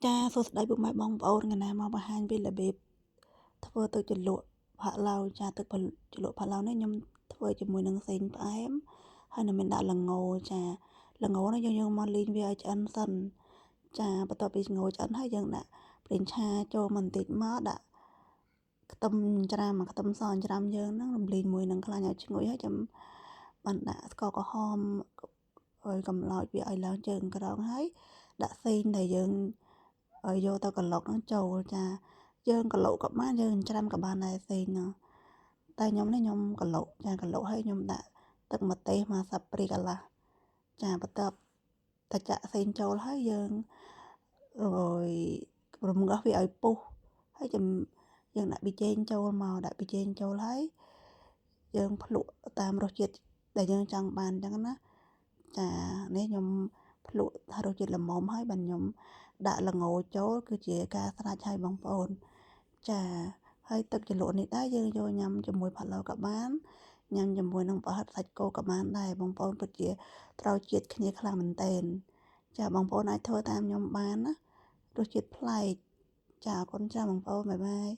ចាសួស្តីពុកម៉ែបងប្អូនកណាមកបង្ហាញពីរបៀបធ្វើទឹកជ្រលក់ផាក់ឡូវចាទឹកជ្រលក់ផាក់ឡូវនេះខ្ញុំធ្វើជាមួយនឹងសេងផ្អែមហើយនឹងមានដាក់ល្ងចាល្ងនេះយើងមកលីងវាឲ្យឆ្អិនសិនចាបន្ទាប់ពីស្ងោរឆ្អិនហើយយើងដាក់ប្រេងឆាចូលបន្តិចមកដាក់ខ្ទឹមច្រាំខ្ទឹមសច្រាំយើងហ្នឹងរំលីងមួយនឹងខ្លាញ់ឲ្យឈ្ងុយហើយចាំបានដាក់ស្ករក្រហមឲ្យកំឡោចវាឲ្យឡើងជើងក្រងហើយដាក់សេងដែលយើងឲ្យយកទៅក្លុកហ្នឹងចូលចាយើងក្លុកក៏បានយើងច្រាំក៏បានដែរសេងហ្នឹងតែខ្ញុំនេះខ្ញុំក្លុកចាក្លុកហើយខ្ញុំដាក់ទឹកម្ទេសមកសាប់ព្រាកន្លះចាបន្ទាប់តែចាក់សេងចូលហើយយើងអើយរំងាស់វាឲ្យពុះហើយយើងដាក់ប៊ីចេងចូលមកដាក់ប៊ីចេងចូលហើយយើងភ្លក់តាមរសជាតិដែលយើងចង់បានអញ្ចឹងណាចានេះខ្ញុំភ្លក់ថារសជាតិល្មមហើយបាទខ្ញុំដាក់ល្ងចូលគឺជាការស្រេចហើយបងប្អូនចាហើយទឹកជ្រលក់នេះដែរយើងយកញ៉ាំជាមួយផាក់ឡូវក៏បានញ៉ាំជាមួយនឹងប្រហិតសាច់គោក៏បានដែរបងប្អូនពិតជាត្រូវជាតិគ្នាខ្លាំងមែនទែនចាបងប្អូនអាចធ្វើតាមខ្ញុំបានណារសជាតិប្លែកចាអរគុណចាបងប្អូនបាយបាយ